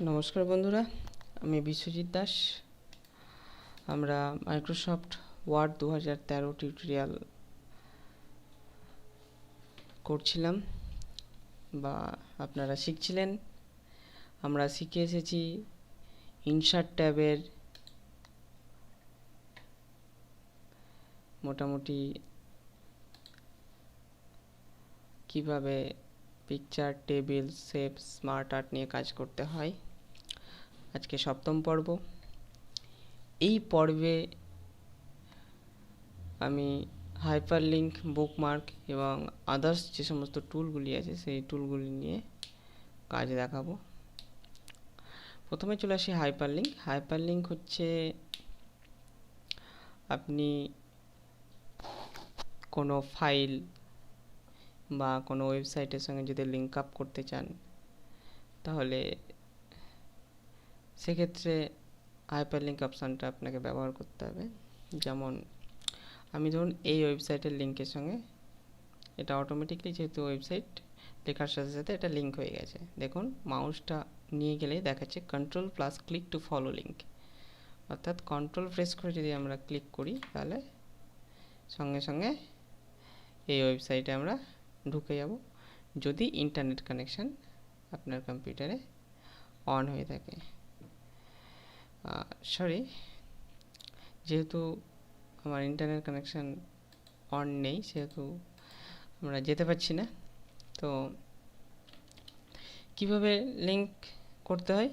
নমস্কার বন্ধুরা, আমি বিশ্বজিৎ দাস। আমরা মাইক্রোসফট ওয়ার্ড 2013 টিউটোরিয়াল করছিলাম বা আপনারা শিখছিলেন। আমরা শিখে এসেছি ইনসার্ট ট্যাবের মোটামুটি কিভাবে picture, table, shape, smart art নিয়ে কাজ করতে হয়। আজকে সপ্তম পর্ব। এই পর্বে আমি হাইপারলিঙ্ক, বুকমার্ক এবং আদার্স যে সমস্ত টুলগুলি আছে সেই টুলগুলি নিয়ে কাজ দেখাবো। প্রথমে চলে আসি হাইপারলিঙ্ক। হাইপারলিঙ্ক হচ্ছে আপনি কোনো ফাইল বা কোনো ওয়েবসাইটের সঙ্গে যদি লিঙ্ক আপ করতে চান, তাহলে সেক্ষেত্রে হাইপারলিঙ্ক অপশানটা আপনাকে ব্যবহার করতে হবে। যেমন আমি ধরুন এই ওয়েবসাইটের লিঙ্কের সঙ্গে, এটা অটোমেটিকলি যেহেতু ওয়েবসাইট লেখার সাথে সাথে এটা লিঙ্ক হয়ে গেছে। দেখুন মাউসটা নিয়ে গেলেই দেখাচ্ছে control plus click to follow link, অর্থাৎ কন্ট্রোল প্রেস করে যদি আমরা ক্লিক করি তাহলে সঙ্গে সঙ্গে এই ওয়েবসাইটে আমরা ঢুকে যাব, যদি ইন্টারনেট কানেকশান আপনার কম্পিউটারে অন হয়ে থাকে। যেহেতু আমার ইন্টারনেট কানেকশান অন নেই, সেহেতু আমরা যেতে পারছি না। তো কিভাবে লিঙ্ক করতে হয়,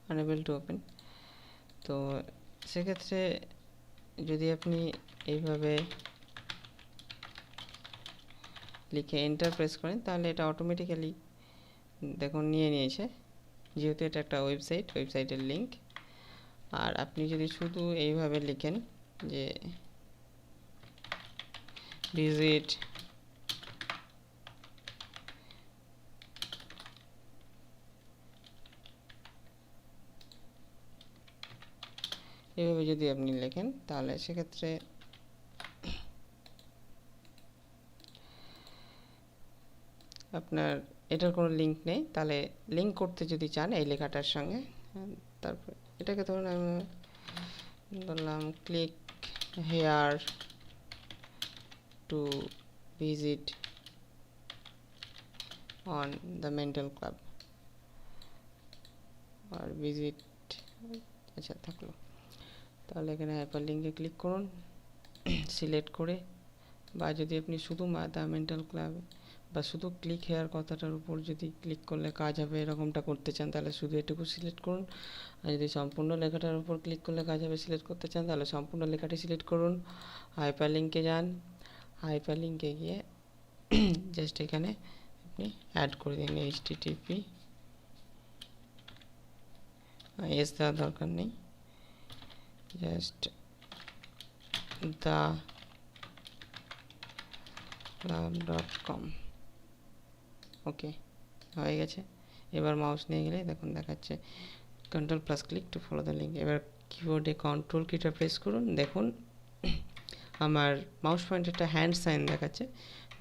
আনএবল টু ওপেন। তো সেক্ষেত্রে যদি আপনি এইভাবে লিখে এন্টার প্রেস করেন তাহলে এটা অটোমেটিক্যালি দেখুন নিয়ে নিয়েছে, যেহেতু এটা একটা ওয়েবসাইটের লিঙ্ক। আর আপনি যদি শুধু এইভাবে লিখেন যে ভিজিট এইভাবে যদি আপনি লেখেন তাহলে সেক্ষেত্রে আপনার এটার কোনো লিঙ্ক নেই। তাহলে লিঙ্ক করতে যদি চান এই লেখাটার সঙ্গে, তারপর এটাকে ধরুন আমি বললাম click here to visit on the mental club আর ভিজিট, আচ্ছা থাকলো। তাহলে এখানে হাইপার লিঙ্কে ক্লিক করুন সিলেক্ট করে, বা যদি আপনি শুধু দ্য মেন্টাল ক্লাব বা শুধু ক্লিক হেয়ার কথাটার উপর যদি ক্লিক করলে কাজ হবে এরকমটা করতে চান তাহলে শুধু এটুকু সিলেক্ট করুন। আর যদি সম্পূর্ণ লেখাটার উপর ক্লিক করলে কাজ হবে সিলেক্ট করতে চান তাহলে সম্পূর্ণ লেখাটি সিলেক্ট করুন। হাইপার লিঙ্কে যান, হাইপার লিঙ্কে গিয়ে জাস্ট এখানে আপনি অ্যাড করে দিন HTTP, এস দেওয়ার দরকার নেই, জাস্ট club.com। ওকে, হয়ে গেছে। এবার মাউস নিয়ে গেলে দেখুন দেখাচ্ছে control plus click to follow the link. এবার কিবোর্ডে কন্ট্রোল কিটা প্রেস করুন, দেখুন আমার মাউস পয়েন্টারটা হ্যান্ড সাইন দেখাচ্ছে।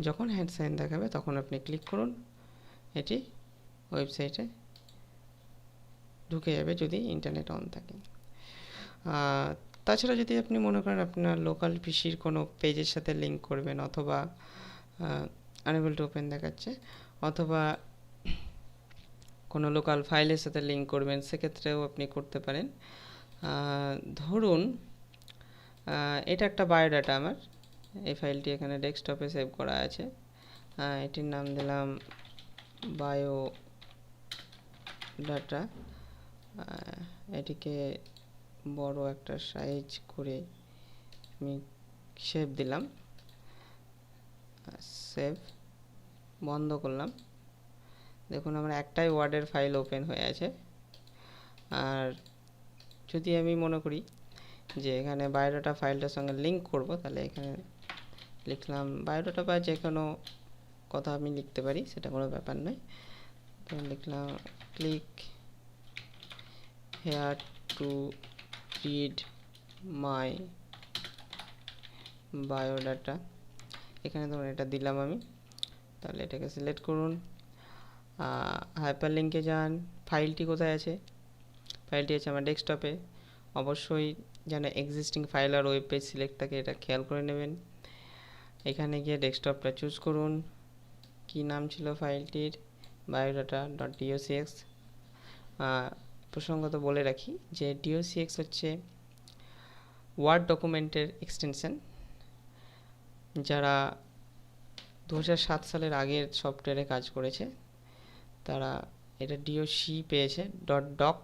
যখন হ্যান্ড সাইন দেখাবে তখন আপনি ক্লিক করুন, এটি ওয়েবসাইটে ঢুকে যাবে যদি ইন্টারনেট অন থাকে। তাছাড়া যদি আপনি মনে করেন আপনার লোকাল পিসির কোনো পেজের সাথে লিঙ্ক করবেন, অথবা আনএবল টু ওপেন দেখাচ্ছে, অথবা কোনো লোকাল ফাইলের সাথে লিঙ্ক করবেন, সেক্ষেত্রেও আপনি করতে পারেন। ধরুন এটা একটা বায়োডাটা আমার, এই ফাইলটি এখানে ডেস্কটপে সেভ করা আছে। এটির নাম দিলাম বায়ো ডাটা। এটিকে বড় একটা সাইজ করে আমি সেভ দিলাম, সেভ বন্ধ করলাম। দেখুন আমার একটাই ওয়ার্ডের ফাইল ওপেন হয়ে আছে। আর যদি আমি মনে করি যে এখানে বায়োডাটা ফাইলটার সঙ্গে লিঙ্ক করব, তাহলে এখানে লিখলাম বায়োডাটা বা যে কোনো কথা আমি লিখতে পারি, সেটা কোনো ব্যাপার নয়। তো লিখলাম click here to read my biodata. এখানে ধরুন এটা দিলাম আমি, তাহলে এটাকে সিলেক্ট করুন, হাইপার লিঙ্কে যান, ফাইলটি কোথায় আছে, ফাইলটি আছে আমার ডেস্কটপে। অবশ্যই যেন এক্সিস্টিং ফাইল আর ওয়েব পেজ সিলেক্ট থাকে, এটা খেয়াল করে নেবেন। এখানে গিয়ে ডেস্কটপটা চুজ করুন। কি নাম ছিল ফাইলটির, biodata.docx। প্রসঙ্গত বলে রাখি যে docx হচ্ছে ওয়ার্ড ডকুমেন্টের এক্সটেনশন। যারা 2007 সালের আগের সফটওয়্যারে কাজ করেছে তারা এটা doc পেয়েছে .doc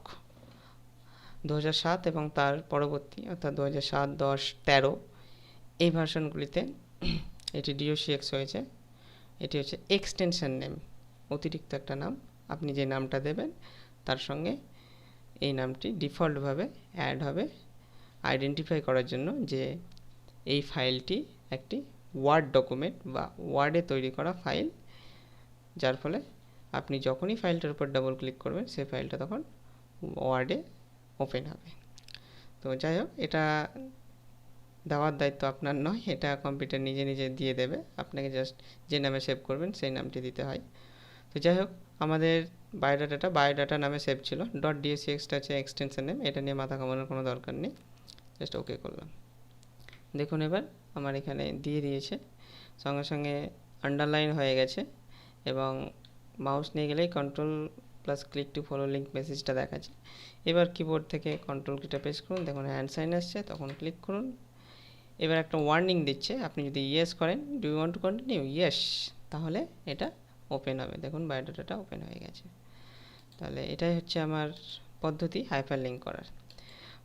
2007 এবং তার পরবর্তী অর্থাৎ 2007, 10, 13 এই ভার্সনগুলিতে এটি docx হয়েছে। এটি হচ্ছে এক্সটেনশন নেম, অতিরিক্ত একটা নাম। আপনি যে নামটা দেবেন তার সঙ্গে এই নামটি ডিফল্টভাবে অ্যাড হবে আইডেন্টিফাই করার জন্য যে এই ফাইলটি একটি ওয়ার্ড ডকুমেন্ট বা ওয়ার্ডে তৈরি করা ফাইল, যার ফলে আপনি যখনই ফাইলটার উপর ডাবল ক্লিক করবেন সেই ফাইলটা তখন ওয়ার্ডে ওপেন হবে। তো যাই হোক, এটা দেওয়ার দায়িত্ব আপনার নয়, এটা কম্পিউটার নিজে নিজে দিয়ে দেবে। আপনাকে জাস্ট যে নামে সেভ করবেন সেই নামটি দিতে হয়। তো যাই হোক, আমাদের বায়োডাটা নামে সেভ ছিল। .docx হচ্ছে এক্সটেনশন নেম, এটা নিয়ে মাথা ঘামানোর কোনো দরকার নেই। জাস্ট ওকে করলাম। দেখুন এবার আমার এখানে দিয়ে দিয়েছে, সঙ্গে সঙ্গে আন্ডারলাইন হয়ে গেছে এবং মাউস নিয়ে গেলেই control+ click to follow link মেসেজটা দেখাচ্ছে। এবার কিবোর্ড থেকে কন্ট্রোল কিটা প্রেস করুন, দেখুন হ্যান্ড সাইন আসছে, তখন ক্লিক করুন। এবার একটা ওয়ার্নিং দিচ্ছে, আপনি যদি ইয়েস করেন, do you want to continue, yes, তাহলে এটা ওপেন হবে। দেখুন বায়োডাটাটা ওপেন হয়ে গেছে। তাহলে এটাই হচ্ছে আমার পদ্ধতি হাইপার লিঙ্ক করার।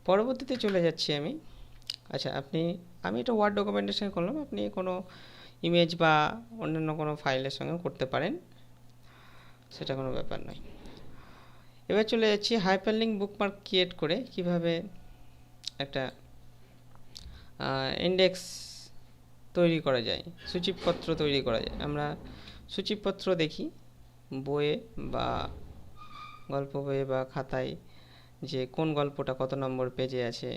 পরবর্তীতে চলে যাচ্ছি আমি। আচ্ছা, আমি এটা ওয়ার্ড ডকুমেন্টের সঙ্গে করলাম, আপনি কোনো ইমেজ বা অন্যান্য কোনো ফাইলের সঙ্গেও করতে পারেন, সেটা কোনো ব্যাপার নয়। এবার চলে যাচ্ছি হাইপার লিঙ্ক বুকমার্ক ক্রিয়েট করে কিভাবে একটা ইন্ডেক্স তৈরি করা যায়, সূচিপত্র তৈরি করা যায়। আমরা সূচিপত্র দেখি বইয়ে বা গল্প বইয়ে বা খাতায়, যে কোন গল্পটা কত নম্বর পেজে আছে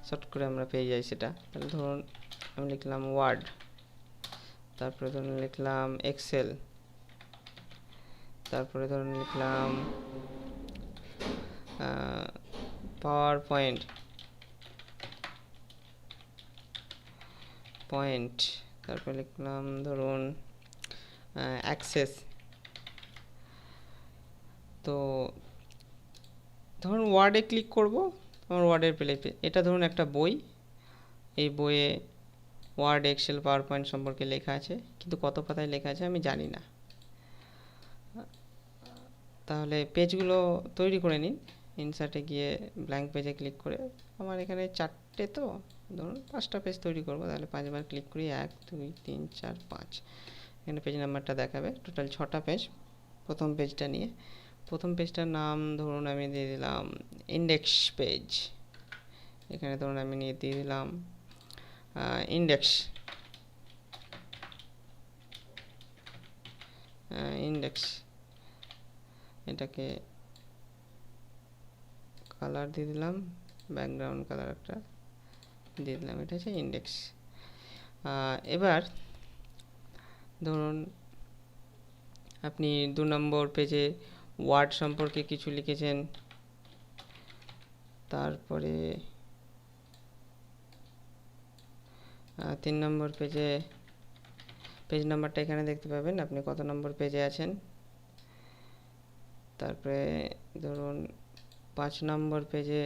শর্ট করে আমরা পেয়ে যাই সেটা। তাহলে ধরুন আমি লিখলাম ওয়ার্ড, তারপরে ধরুন লিখলাম এক্সেল, তারপরে ধরুন লিখলাম পাওয়ার পয়েন্ট, তারপরে লিখলাম ধরুন অ্যাক্সেস। তো ধরুন ওয়ার্ডে ক্লিক করব, আমার ওয়ার্ডের এটা ধরুন একটা বই, এই বইয়ে ওয়ার্ড, এক্সেল, পাওয়ার পয়েন্ট সম্পর্কে লেখা আছে, কিন্তু কত পাতায় লেখা আছে আমি জানি না। তাহলে পেজগুলো তৈরি করে নিন। ইনসার্টে গিয়ে ব্ল্যাঙ্ক পেজে ক্লিক করে, আমার এখানে 4টে, তো ধরুন 5টা পেজ তৈরি করব। তাহলে 5বার ক্লিক করি, 1, 2, 3, 4, 5, এখানে পেজ নাম্বারটা দেখাবে। টোটাল 6টা পেজ। প্রথম পেজটা নিয়ে, প্রথম পেজটার নাম ধরুন আমি দিয়ে দিলাম ইন্ডেক্স পেজ। এখানে ধরুন আমি দিয়ে দিলাম ইন্ডেক্স, এটাকে কালার দিয়ে দিলাম, ব্যাকগ্রাউন্ড কালার একটা দিয়ে দিলাম, এটা হচ্ছে ইন্ডেক্স। এবার ধরুন আপনি 2 নম্বর পেজে ওয়ার্ড সম্পর্কে কিছু লিখেছেন, তারপরে 3 নম্বর পেজে, পেজ নাম্বারটা এখানে দেখতে পাবেন আপনি কত নম্বর পেজে আছেন। তারপরে ধরুন 5 নম্বর পেজে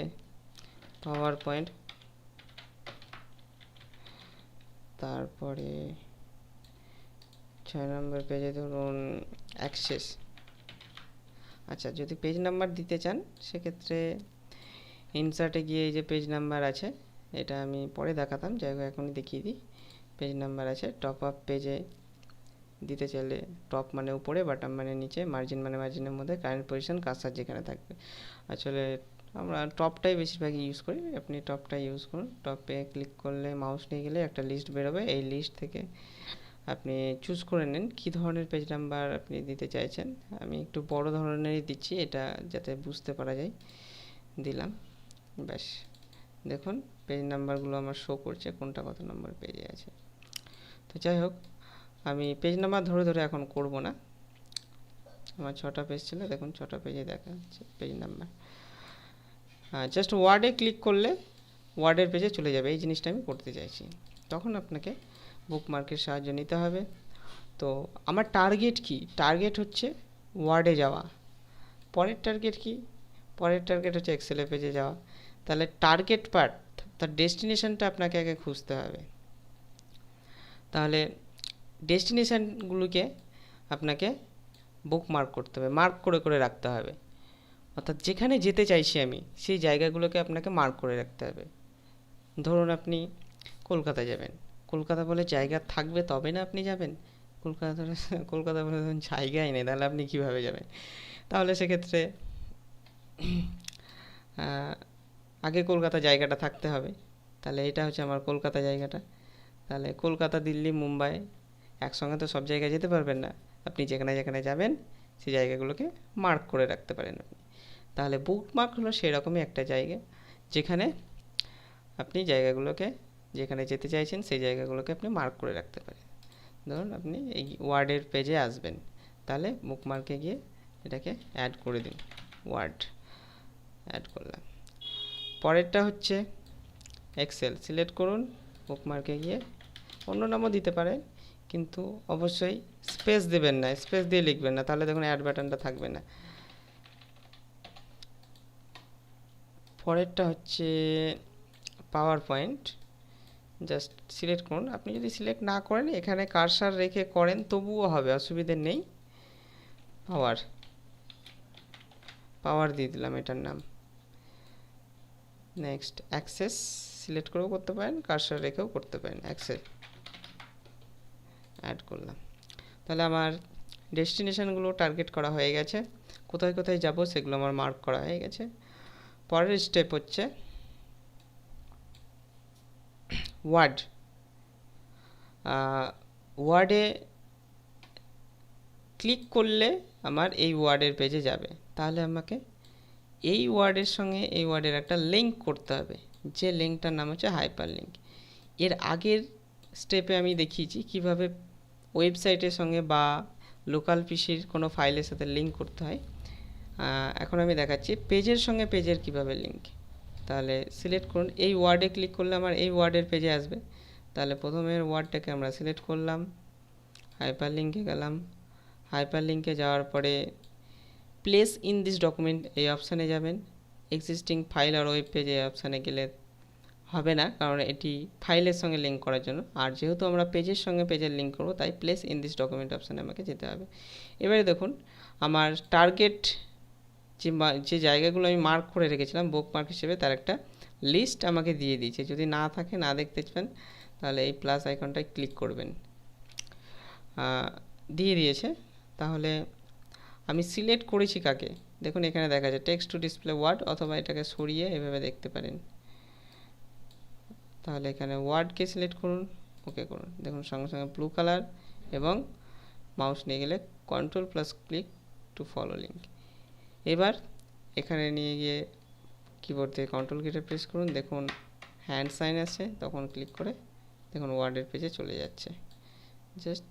পাওয়ার পয়েন্ট, তারপরে 6 নম্বর পেজে ধরুন অ্যাক্সেস। আচ্ছা, যদি পেজ নাম্বার দিতে চান সেক্ষেত্রে ইনসার্টে গিয়ে এই যে পেজ নাম্বার আছে, এটা আমি পরে দেখাতাম, যাই হোক এখনই দেখিয়ে দিই। পেজ নাম্বার আছে, টপ আপ পেজে দিতে চাইলে টপ মানে উপরে, বাটম মানে নিচে, মার্জিন মানে মার্জিনের মধ্যে, কারেন্ট পজিশন, কার্সার যেখানে থাকবে। আসলে আমরা টপটাই বেশিরভাগই ইউজ করি, আপনি টপটাই ইউজ করুন। টপে ক্লিক করলে মাউস নিয়ে গেলে একটা লিস্ট বেরোবে, এই লিস্ট থেকে আপনি চুজ করে নিন কী ধরনের পেজ নাম্বার আপনি দিতে চাইছেন। আমি একটু বড় ধরনেরই দিচ্ছি, এটা যাতে বুঝতে পারা যায়, দিলাম। ব্যাস, দেখুন পেজ নাম্বারগুলো আমার শো করছে কোনটা কত নম্বর পেজে আছে। তো যাই হোক, আমি পেজ নাম্বার ধরে ধরে এখন করব না, আমার 6টা পেজ ছিল, দেখুন 6টা পেজে দেখা যাচ্ছে পেজ নাম্বার। জাস্ট ওয়ার্ডে ক্লিক করলে ওয়ার্ডের পেজে চলে যাবে। এই জিনিসটা আমি করতে চাইছি, তখন আপনাকে বুকমার্কের সাহায্য নিতে হবে। তো আমার টার্গেট কি? টার্গেট হচ্ছে ওয়ার্ডে যাওয়া। পরের টার্গেট কি? পরের টার্গেট হচ্ছে এক্সেলের পেজে যাওয়া। তাহলে টার্গেট পার্ট, তার ডেস্টিনেশনটা আপনাকে আগে খুঁজতে হবে। তাহলে ডেস্টিনেশনগুলোকে আপনাকে বুকমার্ক করতে হবে, মার্ক করে করে রাখতে হবে। অর্থাৎ যেখানে যেতে চাইছি আমি সেই জায়গাগুলোকে আপনাকে মার্ক করে রাখতে হবে। ধরুন আপনি কলকাতা যাবেন, কলকাতা বলে জায়গা থাকবে তবে না আপনি যাবেন। কলকাতা কলকাতা বলে ধরুন জায়গাই নেই, তাহলে আপনি কীভাবে যাবেন? তাহলে সেক্ষেত্রে আগে কলকাতা জায়গাটা থাকতে হবে। তাহলে এটা হচ্ছে আমার কলকাতা জায়গাটা। তাহলে কলকাতা, দিল্লি, মুম্বাই একসঙ্গে তো সব জায়গায় যেতে পারবেন না। আপনি যেখানে যেখানে যাবেন সেই জায়গাগুলোকে মার্ক করে রাখতে পারেন আপনি। তাহলে বুকমার্ক হলো সেরকমই একটা জায়গা যেখানে আপনি জায়গাগুলোকে, যেখানে যেতে চাইছেন সেই জায়গাগুলোকে আপনি মার্ক করে রাখতে পারেন। ধরুন আপনি এই ওয়ার্ডের পেজে আসবেন, তাহলে বুকমার্কে গিয়ে এটাকে অ্যাড করে দিন, ওয়ার্ড অ্যাড করলাম। পরেরটা হচ্ছে এক্সেল, সিলেক্ট করুন, বুকমার্কে গিয়ে অন্য নামও দিতে পারেন, কিন্তু অবশ্যই স্পেস দেবেন না, স্পেস দিয়ে লিখবেন না, তাহলে দেখুন অ্যাড বাটনটা থাকবে না। পরেরটা হচ্ছে পাওয়ার পয়েন্ট, জাস্ট সিলেক্ট করুন। আপনি যদি সিলেক্ট না করেন, এখানে কার্সার রেখে করেন তবুও হবে, অসুবিধে নেই। পাওয়ার, পাওয়ার দিয়ে দিলাম এটার নাম। নেক্সট অ্যাক্সেস, সিলেক্ট করেও করতে পারেন, কার্সার রেখেও করতে পারেন। অ্যাক্সেস অ্যাড করলাম। তাহলে আমার ডেস্টিনেশনগুলো টার্গেট করা হয়ে গেছে, কোথায় কোথায় যাব সেগুলো আমার মার্ক করা হয়ে গেছে। পরের স্টেপ হচ্ছে ওয়ার্ড। ওয়ার্ডে ক্লিক করলে আমার এই ওয়ার্ডের পেজে যাবে। তাহলে আমাকে এই ওয়ার্ডের সঙ্গে এই ওয়ার্ডের একটা লিঙ্ক করতে হবে, যে লিঙ্কটার নাম হচ্ছে হাইপার লিঙ্ক। এর আগের স্টেপে আমি দেখিয়েছি কিভাবে ওয়েবসাইটের সঙ্গে বা লোকাল পিসির কোনো ফাইলের সাথে লিঙ্ক করতে হয়। এখন আমি দেখাচ্ছি পেজের সঙ্গে পেজের কিভাবে লিঙ্ক। তাহলে সিলেক্ট করুন, এই ওয়ার্ডে ক্লিক করলে আমার এই ওয়ার্ডের পেজে আসবে। তাহলে প্রথমের ওয়ার্ডটাকে আমরা সিলেক্ট করলাম, হাইপার লিঙ্কে গেলাম। হাইপার লিঙ্কে যাওয়ার পরে প্লেস ইন দিস ডকুমেন্ট এই অপশানে যাবেন। এক্সিস্টিং ফাইল আর ওয়েব পেজ এই অপশানে গেলে হবে না, কারণ এটি ফাইলের সঙ্গে লিঙ্ক করার জন্য। আর যেহেতু আমরা পেজের সঙ্গে পেজের লিঙ্ক করব, তাই প্লেস ইন দিস ডকুমেন্ট অপশানে আমাকে যেতে হবে। এবারে দেখুন আমার টার্গেট যে জায়গাগুলো আমি মার্ক করে রেখেছিলাম বুকমার্ক হিসেবে, তার একটা লিস্ট আমাকে দিয়ে দিয়েছে। যদি না থাকে, না দেখতে চান, তাহলে এই প্লাস আইকনটায় ক্লিক করবেন। দিয়ে দিয়েছে। তাহলে আমি সিলেক্ট করেছি কাকে, দেখুন এখানে দেখা যায় টেক্সট টু ডিসপ্লে ওয়ার্ড, অথবা এটাকে সরিয়ে এভাবে দেখতে পারেন। তাহলে এখানে ওয়ার্ডকে সিলেক্ট করুন, ওকে করুন। দেখুন সঙ্গে সঙ্গে ব্লু কালার, এবং মাউস নিয়ে গেলে control plus click to follow link. এবার এখানে নিয়ে গিয়ে কিবোর্ড থেকে কন্ট্রোল কিটা প্রেস করুন, দেখুন হ্যান্ড সাইন আছে, তখন ক্লিক করে দেখুন ওয়ার্ডের পেজে চলে যাচ্ছে। জাস্ট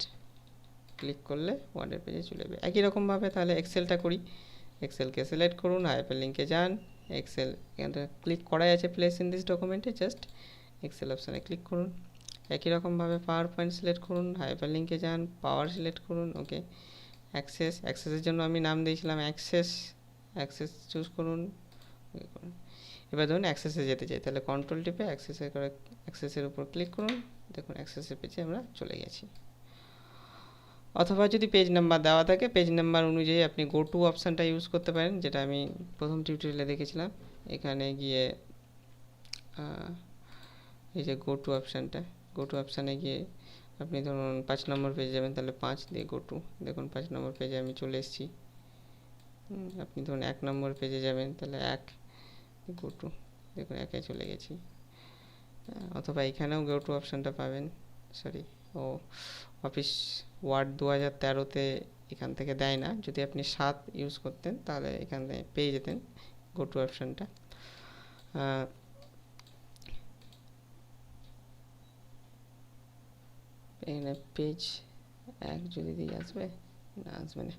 ক্লিক করলে ওয়ার্ডের পেজে চলে যাবে। একই রকমভাবে তাহলে এক্সেলটা করি। এক্সেলকে সিলেক্ট করুন, হাইপার লিঙ্কে যান, এক্সেল এখানটা ক্লিক করাই আছে প্লেস ইন দিস ডকুমেন্টে, জাস্ট এক্সেল অপশানে ক্লিক করুন। একই রকমভাবে পাওয়ার পয়েন্ট সিলেক্ট করুন, হাইপার লিঙ্কে যান, পাওয়ার সিলেক্ট করুন, ওকে। অ্যাক্সেস, অ্যাক্সেসের জন্য আমি নাম দিয়েছিলাম অ্যাক্সেস, অ্যাক্সেস চুজ করুন, ওকে করুন। এবার ধরুন অ্যাক্সেসে যেতে চাই, তাহলে কন্ট্রোল টিপে অ্যাক্সেসের উপর ক্লিক করুন, দেখুন অ্যাক্সেসের পেজে আমরা চলে গেছি। অথবা যদি পেজ নাম্বার দেওয়া থাকে, পেজ নাম্বার অনুযায়ী আপনি গো টু অপশানটা ইউজ করতে পারেন, যেটা আমি প্রথম টিউটোরিয়ালে দেখেছিলাম। এখানে গিয়ে এই যে গো টু অপশানটা, গো টু অপশানে গিয়ে আপনি ধরুন 5 নম্বর পেজে যাবেন, তাহলে 5 দিয়ে গো টু, দেখুন 5 নম্বর পেজে আমি চলে এসেছি। আপনি ধরুন 1 নম্বর পেজে যাবেন, তাহলে 1 গো টু, দেখুন 1-এ চলে গেছি। অথবা এখানেও গো টু অপশানটা পাবেন, সরি অফিস ওয়ার্ড 2013-তে এখান থেকে দেয় না। যদি আপনি 7 ইউজ করতেন তাহলে এখানে পেয়ে যেতেন গো টু অপশানটা। এখানে পেজ 1 যদি দিয়ে আসবে, না আসবে না,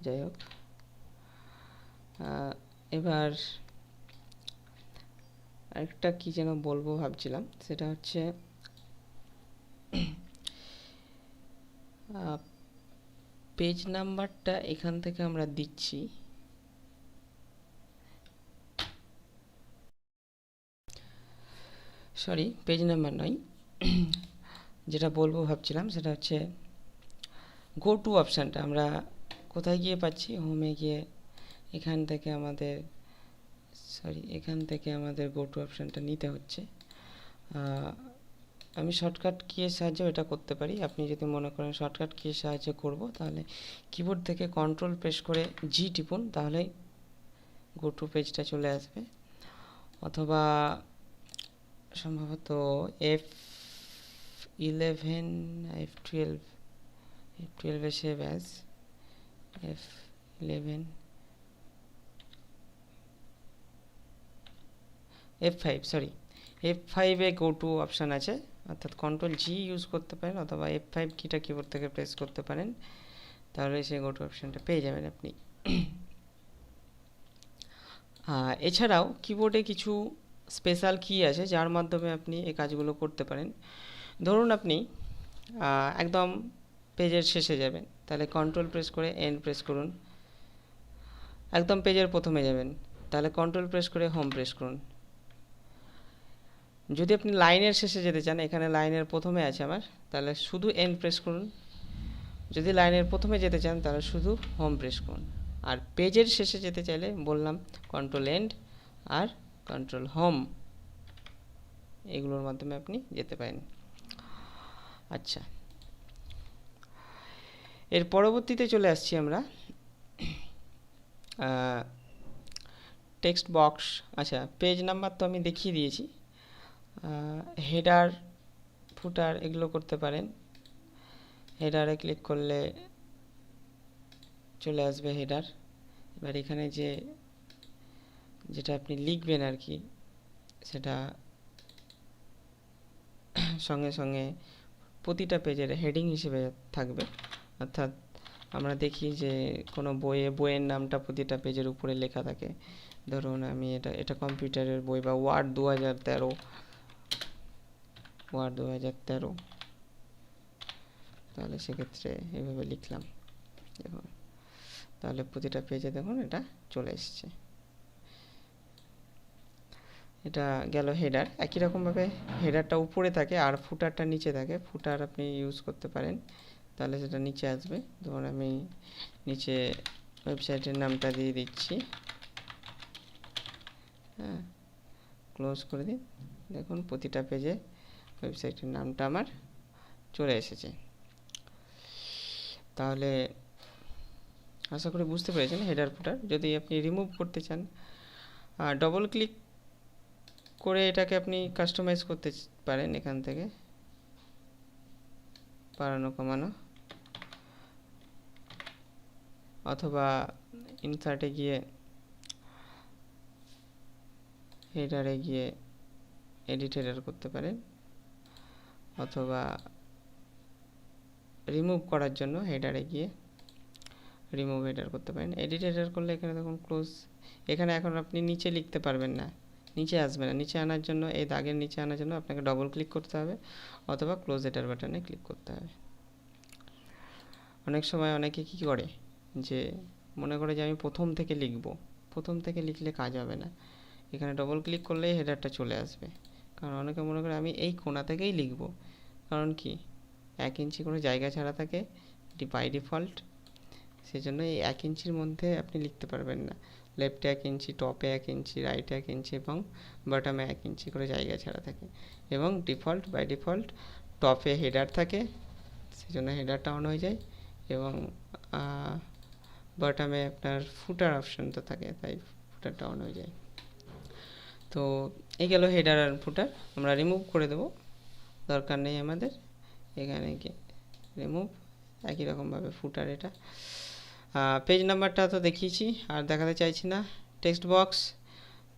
যাই হোক, এবার আরেকটা কি যেন বলবো ভাবছিলাম, সেটা হচ্ছে পেজ নাম্বারটা এখান থেকে আমরা দিচ্ছি, সরি পেজ নাম্বার নয়, যেটা বলবো ভাবছিলাম সেটা হচ্ছে গো টু অপশানটা আমরা কোথায় গিয়ে পাচ্ছি, হোমে গিয়ে এখান থেকে আমাদের গো টু অপশানটা নিতে হচ্ছে। আমি শর্টকাট কিয়ের সাহায্যে এটা করতে পারি। আপনি যদি মনে করেন শর্টকাট কিয়ের সাহায্যে করব, তাহলে কিবোর্ড থেকে কন্ট্রোল প্রেস করে জি টিপুন, তাহলেই গো টু পেজটা চলে আসবে। অথবা সম্ভবত F11, F12 A save as, F11, F5 A go to option আছে, অর্থাৎ কন্ট্রোল জি ইউজ করতে পারেন অথবা F5 কিটা কিবোর্ড থেকে প্রেস করতে পারেন, তাহলে সেই গো টু অপশানটা পেয়ে যাবেন আপনি। এছাড়াও কিবোর্ডে কিছু স্পেশাল কি আছে যার মাধ্যমে আপনি এই কাজগুলো করতে পারেন। ধরুন আপনি একদম পেজের শেষে যাবেন, তাহলে কন্ট্রোল প্রেস করে এন প্রেস করুন। একদম পেজের প্রথমে যাবেন, তাহলে কন্ট্রোল প্রেস করে হোম প্রেস করুন। যদি আপনি লাইনের শেষে যেতে চান, এখানে লাইনের প্রথমে আছে আমার, তাহলে শুধু এন প্রেস করুন। যদি লাইনের প্রথমে যেতে চান তাহলে শুধু হোম প্রেস করুন। আর পেজের শেষে যেতে চাইলে বললাম কন্ট্রোল এন্ড আর কন্ট্রোল হোম, এগুলোর মাধ্যমে আপনি যেতে পারেন। আচ্ছা, এর পরবর্তীতে চলে আসছি আমরা টেক্সট বক্স। আচ্ছা, পেজ নাম্বার তো আমি দেখিয়ে দিয়েছি। হেডার, ফুটার এগুলো করতে পারেন। হেডারে ক্লিক করলে চলে আসবে হেডার। এবার এখানে যেটা আপনি লিখবেন আর কি, সেটা সঙ্গে সঙ্গে প্রতিটা পেজের হেডিং হিসেবে থাকবে। অর্থাৎ আমরা দেখি যে কোনো বইয়ের নামটা প্রতিটা পেজের উপরে লেখা থাকে। ধরুন আমি এটা কম্পিউটারের বই বা ওয়ার্ড 2013, তাহলে সেক্ষেত্রে এভাবে লিখলাম, দেখুন, তাহলে প্রতিটা পেজে দেখুন এটা চলে এসছে। এটা গেল হেডার। একই রকমভাবে হেডারটা উপরে থাকে আর ফুটারটা নিচে থাকে। ফুটার আপনি ইউজ করতে পারেন, তাহলে সেটা নিচে আসবে। ধরুন আমি নিচে ওয়েবসাইটের নামটা দিয়ে দিচ্ছি, হ্যাঁ, ক্লোজ করে দিন। দেখুন প্রতিটা পেজে ওয়েবসাইটের নামটা আমার চলে এসেছে। তাহলে আশা করি বুঝতে পেরেছেন হেডার ফুটার। যদি আপনি রিমুভ করতে চান, ডবল ক্লিক করে এটাকে আপনি কাস্টমাইজ করতে পারেন। এখান থেকে বাড়ানো কমানো, অথবা ইনসার্টে গিয়ে হেডারে গিয়ে এডিট হেডার করতে পারেন, অথবা রিমুভ করার জন্য হেডারে গিয়ে রিমুভ হেডার করতে পারেন। এডিট হেডার করলে এখানে দেখুন ক্লোজ। এখানে এখন আপনি নিচে লিখতে পারবেন না, নিচে আসবে না। নিচে আনার জন্য, এই দাগের নিচে আনার জন্য আপনাকে ডবল ক্লিক করতে হবে অথবা ক্লোজ হেডার বাটনে ক্লিক করতে হবে। অনেক সময় অনেকে কী করে যে মনে করে যে আমি প্রথম থেকে লিখব, প্রথম থেকে লিখলে কাজ হবে না। এখানে ডবল ক্লিক করলেই হেডারটা চলে আসবে। কারণ অনেকে মনে করে আমি এই কোণা থেকেই লিখব, কারণ কি 1 ইঞ্চি করে জায়গা ছাড়া থাকে বাই ডিফল্ট। সেজন্য এই 1 ইঞ্চির মধ্যে আপনি লিখতে পারবেন না। লেফটে 1 ইঞ্চি, টপে 1 ইঞ্চি, রাইটে 1 ইঞ্চি এবং বটমে 1 ইঞ্চি করে জায়গা ছাড়া থাকে। এবং বাই ডিফল্ট টপে হেডার থাকে, সেজন্য হেডারটা অন হয়ে যায়। এবং বটমে আপনার ফুটার অপশান তো থাকে, তাই ফুটারটা অন হয়ে যায়। তো এই গেল হেডার আর ফুটার। আমরা রিমুভ করে দেব, দরকার নেই আমাদের। এখানে গিয়ে রিমুভ। একই রকমভাবে ফুটার, এটা পেজ নাম্বারটা তো দেখিয়েছি আর দেখাতে চাইছি না। টেক্সট বক্স,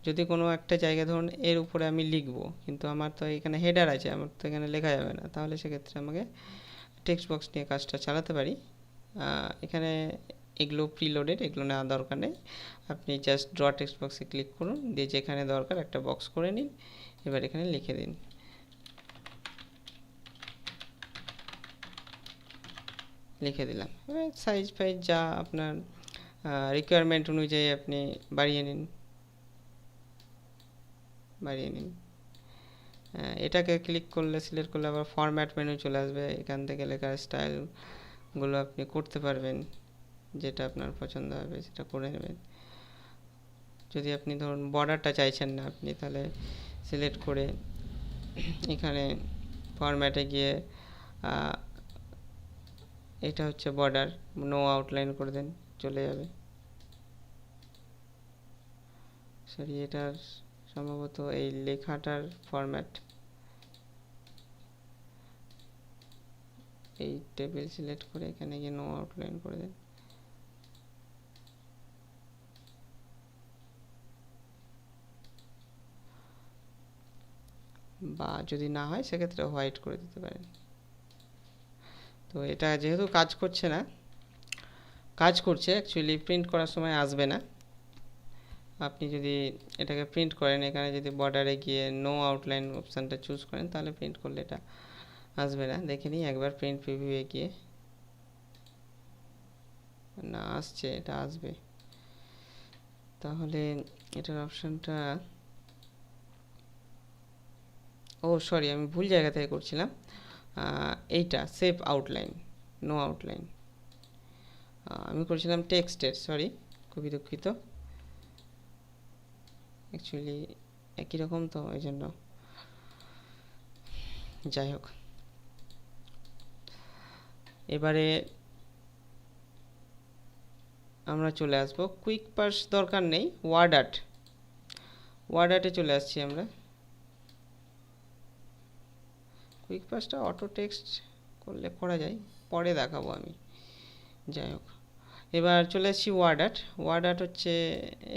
যদি কোনো একটা জায়গা ধরুন এর উপরে আমি লিখব, কিন্তু আমার তো এখানে হেডার আছে, আমার তো এখানে লেখা যাবে না, তাহলে সেক্ষেত্রে আমাকে টেক্সট বক্স নিয়ে কাজটা চালাতে পারি। এখানে এগুলো প্রিলোডেড, এগুলো নেওয়ার দরকার নেই। আপনি জাস্ট ড্র টেক্সট বক্সে ক্লিক করুন, দিয়ে যেখানে দরকার একটা বক্স করে নিন, এবার এখানে লিখে দিন। লিখে দিলাম। এবার সাইজ ফাইজ যা আপনার রিকোয়ারমেন্ট অনুযায়ী আপনি বাড়িয়ে নিন। এটাকে ক্লিক করলে, সিলেক্ট করলে আবার ফরম্যাট মেনু চলে আসবে। এখান থেকে লেখার স্টাইলগুলো আপনি করতে পারবেন, যেটা আপনার পছন্দ হবে সেটা করে নেবেন। যদি আপনি ধরুন বর্ডারটা চাইছেন না আপনি, তাহলে সিলেক্ট করে এখানে ফরম্যাটে গিয়ে এটা হচ্ছে বর্ডার, নো আউটলাইন করে দেন, চলে যাবে। সরি, এটার সম্ভবত এই লেখাটার ফরম্যাট, এই টেবিল সিলেক্ট করে এখানে গিয়ে নো আউটলাইন করে দেন। বা যদি না হয় সেক্ষেত্রে হোয়াইট করে দিতে পারেন। তো এটা যেহেতু কাজ করছে না, কাজ করছে অ্যাকচুয়ালি প্রিন্ট করার সময় আসবে না। আপনি যদি এটাকে প্রিন্ট করেন, এখানে যদি বর্ডারে গিয়ে নো আউটলাইন অপশানটা চুজ করেন, তাহলে প্রিন্ট করলে এটা আসবে না। দেখে নিই একবার প্রিন্ট প্রিভিউয়ে গিয়ে। না আসছে, এটা আসবে। তাহলে এটার অপশানটা, ও সরি, আমি ভুল জায়গা থেকে করছিলাম। এইটা সেভ আউটলাইন, নো আউটলাইন আমি করেছিলাম টেক্সটের, সরি, খুবই দুঃখিত। অ্যাকচুয়ালি একই রকম তো, এই জন্য। যাই হোক, এবারে আমরা চলে আসব, কুইক পার্স দরকার নেই, ওয়ার্ড আর্টে চলে আসছি আমরা। কুইক পার্সটা অটো টেক্সট করলে করা যায়, পরে দেখাবো আমি। যাই হোক, এবার চলে আসছি ওয়ার্ড আর্ট হচ্ছে,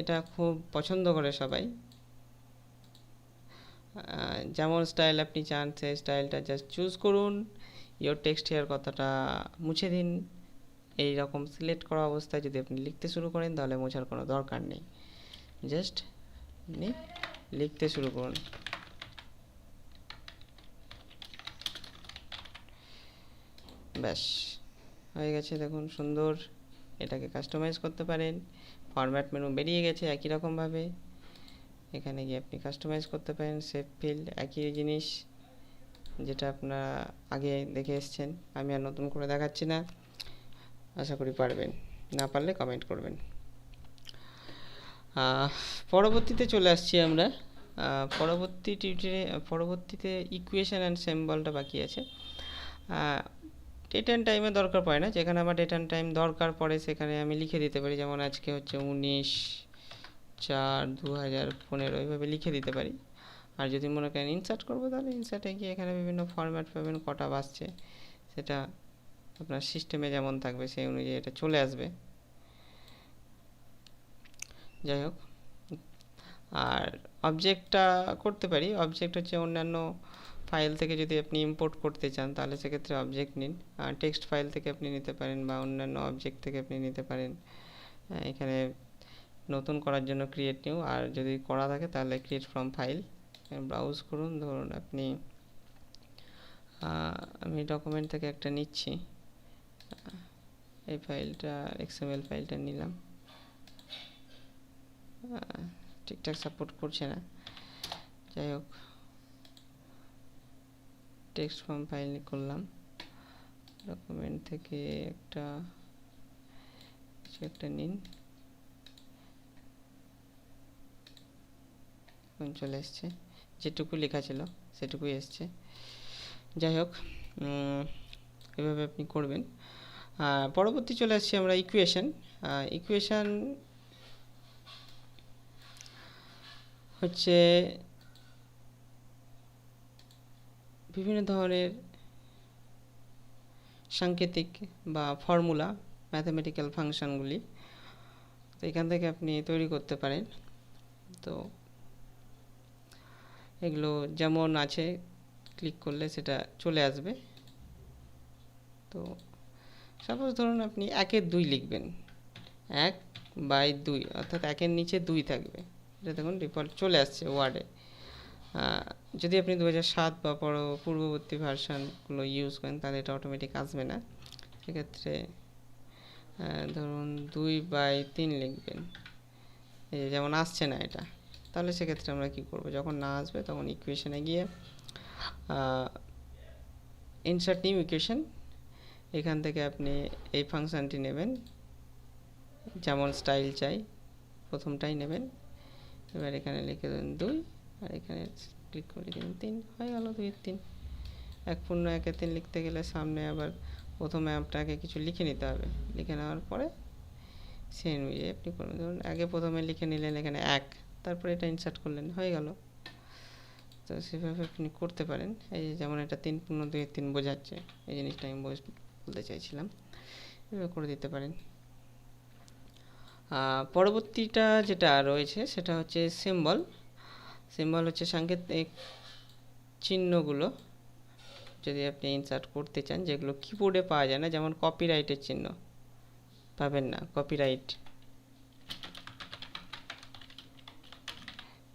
এটা খুব পছন্দ করে সবাই। যেমন স্টাইল আপনি চান সেই স্টাইলটা জাস্ট চুজ করুন। ইয়োর টেক্সট হেয়ার কথাটা মুছে দিন। এই রকম সিলেক্ট করা অবস্থায় যদি আপনি লিখতে শুরু করেন, তাহলে মোছার কোনো দরকার নেই, জাস্ট আপনি লিখতে শুরু করুন। ব্যাস হয়ে গেছে, দেখুন সুন্দর। এটাকে কাস্টমাইজ করতে পারেন। ফরম্যাট মেনু বেরিয়ে গেছে একই রকমভাবে, এখানে গিয়ে আপনি কাস্টমাইজ করতে পারেন। সেভ ফিল্ড একই জিনিস, যেটা আপনারা আগে দেখে এসছেন, আমি আর নতুন করে দেখাচ্ছি না। আশা করি পারবেন, না পারলে কমেন্ট করবেন। পরবর্তীতে চলে আসছি আমরা। পরবর্তীতে ইকুয়েশন অ্যান্ড সিম্বলটা বাকি আছে। ডেট অ্যান্ড টাইমে দরকার পড়ে না, যেখানে আমার ডেট অ্যান্ড টাইম দরকার পড়ে সেখানে আমি লিখে দিতে পারি। যেমন আজকে হচ্ছে 19/4/2015, এইভাবে লিখে দিতে পারি। আর যদি মনে করেন ইনসার্ট করবো, তাহলে ইনসার্টে গিয়ে এখানে বিভিন্ন ফরম্যাট পাবেন, কটা বাজছে সেটা আপনার সিস্টেমে যেমন থাকবে সেই অনুযায়ী এটা চলে আসবে। যাই হোক, আর অবজেক্টটা করতে পারি। অবজেক্ট হচ্ছে অন্যান্য ফাইল থেকে যদি আপনি ইম্পোর্ট করতে চান, তাহলে সেক্ষেত্রে অবজেক্ট নিন। আর টেক্সট ফাইল থেকে আপনি নিতে পারেন, বা অন্যান্য অবজেক্ট থেকে আপনি নিতে পারেন। এখানে নতুন করার জন্য ক্রিয়েট নিউ, আর যদি করা থাকে তাহলে ক্রিয়েট ফ্রম ফাইল। ব্রাউজ করুন, ধরুন আপনি, আমি ডকুমেন্ট থেকে একটা নিচ্ছি, এই ফাইলটা এক্সএমএল ফাইলটা নিলাম। ঠিকঠাক সাপোর্ট করছে না, যাই হোক, টেক্সট ফর্ম ফাইল করলাম। ডকুমেন্ট থেকে কিছু একটা নিন, চলে এসছে, যেটুকু লেখা ছিল সেটুকুই এসছে। যাই হোক, এভাবে আপনি করবেন। পরবর্তী চলে আসছি আমরা ইকুয়েশন হচ্ছে বিভিন্ন ধরনের সাংকেতিক বা ফর্মুলা, ম্যাথমেটিক্যাল ফাংশনগুলি, তো এখান থেকে আপনি তৈরি করতে পারেন। তো এগুলো যেমন আছে ক্লিক করলে সেটা চলে আসবে। তো সাপোজ ধরুন আপনি 1-2 লিখবেন, 1/2 অর্থাৎ 1-এর নিচে 2 থাকবে। এটা দেখুন ডিফল্ট চলে আসছে ওয়ার্ডে। যদি আপনি 2007 বা পূর্ববর্তী ভার্সানগুলো ইউজ করেন তাহলে এটা অটোমেটিক আসবে না। সেক্ষেত্রে ধরুন 2/3 লিখবেন, এই যেমন আসছে না এটা, তাহলে সেক্ষেত্রে আমরা কি করব, যখন না আসবে তখন ইকুয়েশনে গিয়ে ইনসার্ট নিউ ইকুয়েশন, এখান থেকে আপনি এই ফাংশনটি নেবেন, যেমন স্টাইল চাই প্রথমটাই নেবেন। এবার এখানে লিখে দেবেন 2 আর এখানে ক্লিক করে লিখে দেবেন 3, হয়ে গেল 2-3। 1.1-3 লিখতে গেলে সামনে আবার প্রথমে আপনাকে কিছু লিখে নিতে হবে। লিখে নেওয়ার পরে সেই অনুযায়ী আপনি করবেন। ধরুন আগে প্রথমে লিখে নিলেন এখানে 1, তারপরে এটা ইনসার্ট করলেন, হয়ে গেল। তো সেভাবে আপনি করতে পারেন। এই যেমন এটা 3.2-3 বোঝাচ্ছে, এই জিনিসটা আমি বলতে চাইছিলাম, এভাবে করে দিতে পারেন। পরবর্তীটা যেটা রয়েছে সেটা হচ্ছে সিম্বল। সিম্বল হচ্ছে সাংকেতিক চিহ্নগুলো যদি আপনি ইনসার্ট করতে চান, যেগুলো কিবোর্ডে পাওয়া যায় না, যেমন কপিরাইটের চিহ্ন পাবেন না, কপিরাইট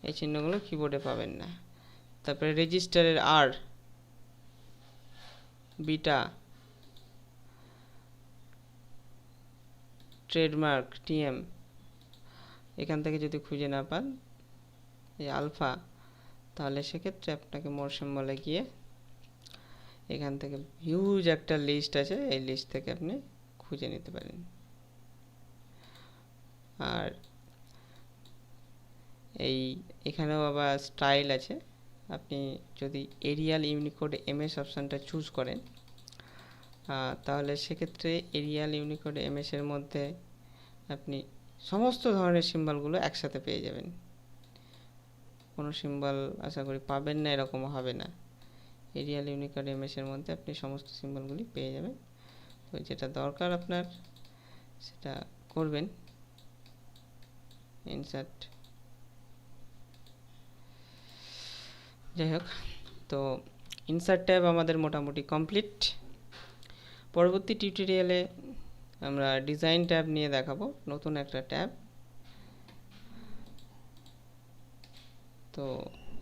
এই চিহ্নগুলো কিবোর্ডে পাবেন না। তারপরে রেজিস্টারের আর, বিটা, ট্রেডমার্ক, টিএম, এখান থেকে যদি খুঁজে না পান এই আলফা, তাহলে সেক্ষেত্রে আপনাকে মোর সিম্বলে গিয়ে এখান থেকে হিউজ একটা লিস্ট আছে, এই লিস্ট থেকে আপনি খুঁজে নিতে পারেন। আর এখানেও আবার স্টাইল আছে। আপনি যদি এরিয়াল ইউনিকোড এমএস অপশানটা চুজ করেন তাহলে সেক্ষেত্রে এরিয়াল ইউনিকোড এমএস এর মধ্যে আপনি সমস্ত ধরনের সিম্বলগুলো একসাথে পেয়ে যাবেন। কোনো সিম্বল আশা করি পাবেন না এরকম হবে না। এরিয়াল ইউনিকোড এমএস এর মধ্যে আপনি সমস্ত সিম্বলগুলি পেয়ে যাবেন। তো যেটা দরকার আপনার সেটা করবেন। ইনসার্ট, যাই হোক, তো ইনসার্ট ট্যাব আমাদের মোটামুটি কমপ্লিট। পরবর্তী টিউটোরিয়ালে আমরা ডিজাইন ট্যাব নিয়ে দেখাবো, নতুন একটা ট্যাব। তো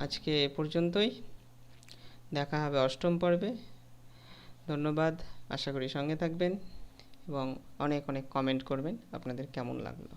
আজকে এ পর্যন্তই, দেখা হবে অষ্টম পর্বে। ধন্যবাদ, আশা করি সঙ্গে থাকবেন এবং অনেক অনেক কমেন্ট করবেন আপনাদের কেমন লাগলো।